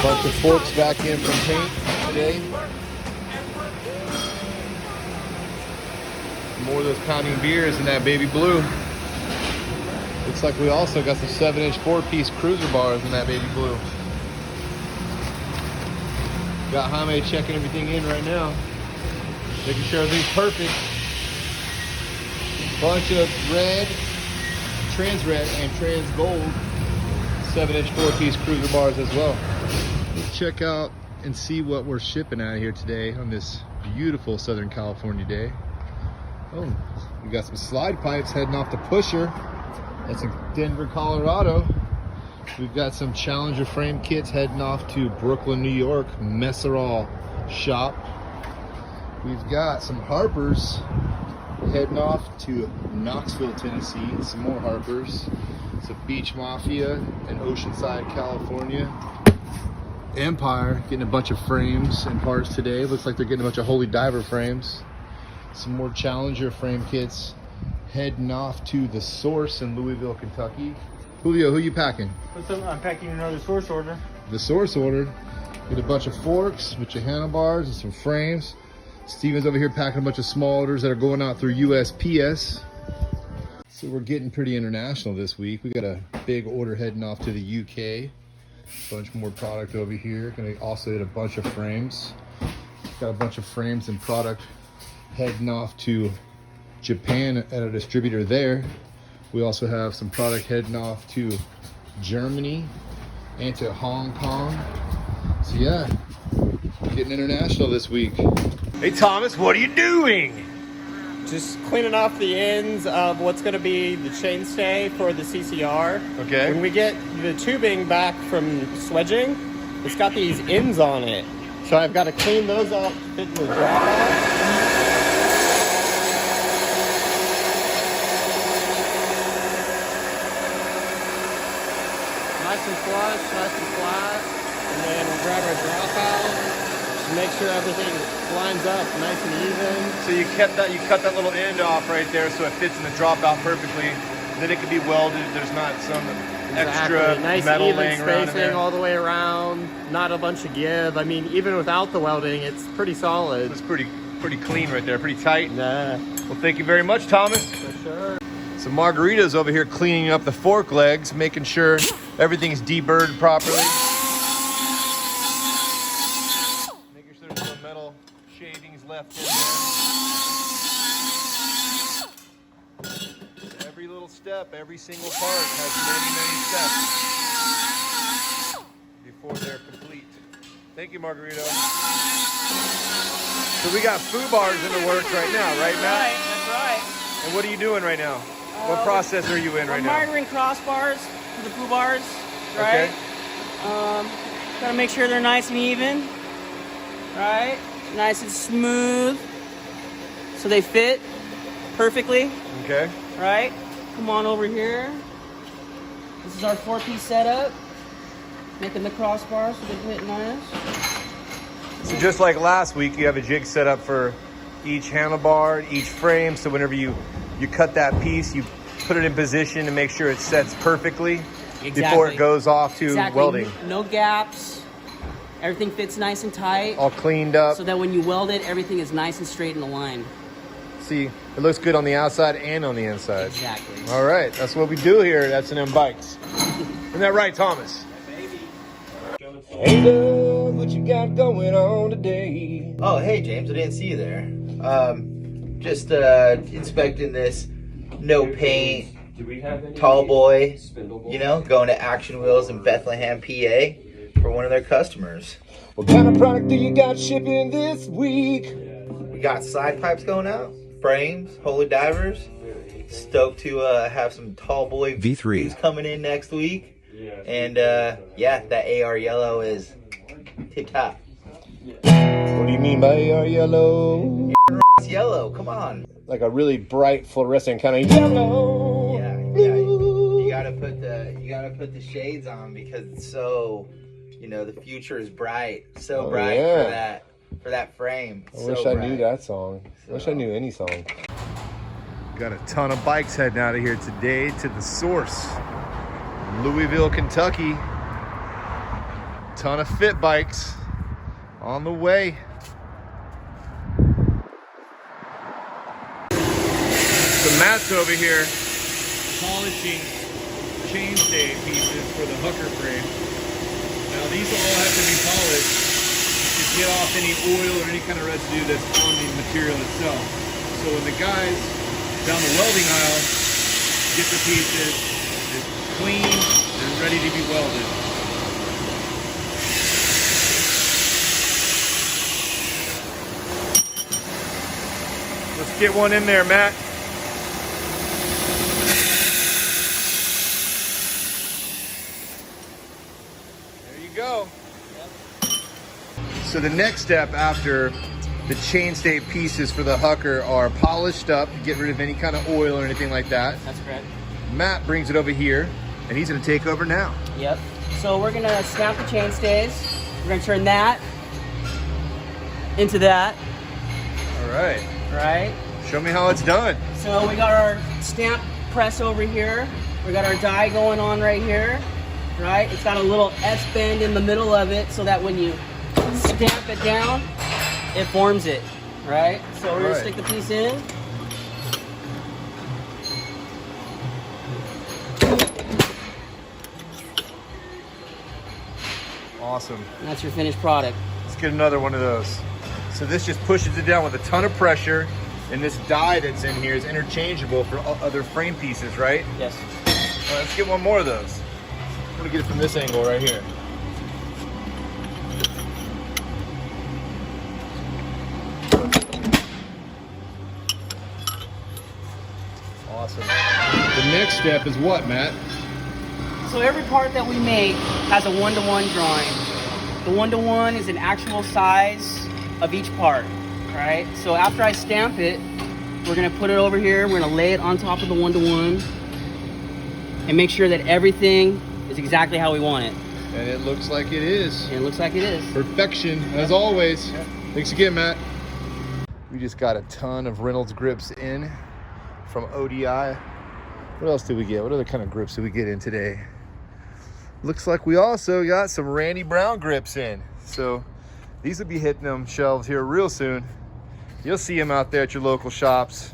Bunch of forks back in from paint today. More of those pounding beers in that baby blue. Looks like we also got some 7-inch 4-piece cruiser bars in that baby blue. Got Jaime checking everything in right now, making sure everything's perfect. Bunch of red, trans red, and trans gold 7-inch 4-piece cruiser bars as well. Let's check out and see what we're shipping out of here today on this beautiful Southern California day. Oh, we got some slide pipes heading off to Pusher. That's in Denver, Colorado. We've got some Challenger frame kits heading off to Brooklyn, New York, Messerall shop. We've got some Harpers heading off to Knoxville, Tennessee. Some more Harpers. Some Beach Mafia in Oceanside, California. Empire getting a bunch of frames and parts today. Looks like they're getting a bunch of Holy Diver frames. Some more Challenger frame kits heading off to the Source in Louisville, Kentucky. Julio, who you packing? I'm packing another Source order. The Source order. Get a bunch of forks, a bunch of handlebars, and some frames. Steven's over here packing a bunch of small orders that are going out through USPS. So we're getting pretty international this week. We got a big order heading off to the UK. Bunch more product over here. Gonna also hit a bunch of frames. Got a bunch of frames and product heading off to Japan at a distributor there. We also have some product heading off to Germany and to Hong Kong. So yeah, getting international this week. Hey Thomas, what are you doing? Just cleaning off the ends of what's going to be the chainstay for the CCR. Okay. When we get the tubing back from swedging, it's got these ends on it. So I've got to clean those up, fit in the dropouts. Nice and flush, nice and flat. And then we'll grab our dropout to make sure everything lines up nice and even. So you cut that little end off right there so it fits in the dropout perfectly. Then it can be welded. There's not some extra nice metal even laying around in spacing there. all the way around. Not a bunch of give. I mean, even without the welding, it's pretty solid. It's pretty clean right there, pretty tight. Nah. Well, thank you very much, Thomas. For sure. So Margarita's over here cleaning up the fork legs, making sure everything's de-burred properly. Making sure there's no metal shavings left in there. Every little step, every single part has many, many steps before they're complete. Thank you, Margarita. So we got Fubars in the works right now, right, Matt? That's right. And what are you doing right now? What process are you in right now? I'm mitering crossbars for the Fubars, right? Okay. Gotta make sure they're nice and even, right? Nice and smooth, so they fit perfectly, Okay. right? Come on over here. This is our 4-piece setup. Making the crossbars so they fit nice. So just like last week, you have a jig set up for each handlebar, each frame. So whenever you cut that piece, you put it in position to make sure it sets perfectly before it goes off to welding. No gaps. Everything fits nice and tight. All cleaned up. So that when you weld it, everything is nice and straight and aligned. See, it looks good on the outside and on the inside. Exactly. All right, that's what we do here at S&M Bikes. Isn't that right, Thomas? Hey, love, what you got going on today? Oh, hey, James, I didn't see you there. Just inspecting this no paint tall boy, you know, going to Action Wheels in Bethlehem, PA for one of their customers. What kind of product do you got shipping this week? We got side pipes going out, frames, Holy Divers. Stoked to have some tall boy V3s coming in next week. And yeah, that AR yellow is tip top. What do you mean by AR yellow? It's yellow, come on. Like a really bright fluorescent kind of yellow. Yeah. You gotta put the shades on because it's so, you know, the future is bright. So bright for that frame. I wish I knew that song. I wish I knew any song. Got a ton of bikes heading out of here today to the Source, Louisville, Kentucky. Ton of fit bikes on the way. So Matt's over here polishing chainstay pieces for the Hucker frame. Now these all have to be polished to get off any oil or any kind of residue that's on the material itself. So when the guys down the welding aisle get the pieces, it's clean and ready to be welded. Let's get one in there, Matt. There you go. So the next step after the chainstay pieces for the Hucker are polished up, get rid of any kind of oil or anything like that. That's correct. Matt brings it over here, and he's gonna take over now. Yep. So we're gonna stamp the chainstays. We're gonna turn that into that. All right. Right. Show me how it's done. So we got our stamp press over here. We got our die going on right here. Right. It's got a little S bend in the middle of it, so that when you stamp it down, it forms it. Right. So we're gonna stick the piece in. Awesome. And that's your finished product. Let's get another one of those. So this just pushes it down with a ton of pressure, and this die that's in here is interchangeable for other frame pieces, right? Yes. All right, let's get one more of those. I'm gonna get it from this angle right here. Awesome. The next step is what, Matt? So every part that we make has a one-to-one drawing. The one-to-one is an actual size of each part, right? So after I stamp it, we're gonna put it over here, we're gonna lay it on top of the one-to-one and make sure that everything is exactly how we want it. And it looks like it is. And it looks like it is. Perfection, as always. Thanks again, Matt. We just got a ton of Reynolds grips in from ODI. What else did we get? What other kind of grips did we get in today? Looks like we also got some Randy Brown grips in. So these will be hitting them shelves here real soon. You'll see them out there at your local shops.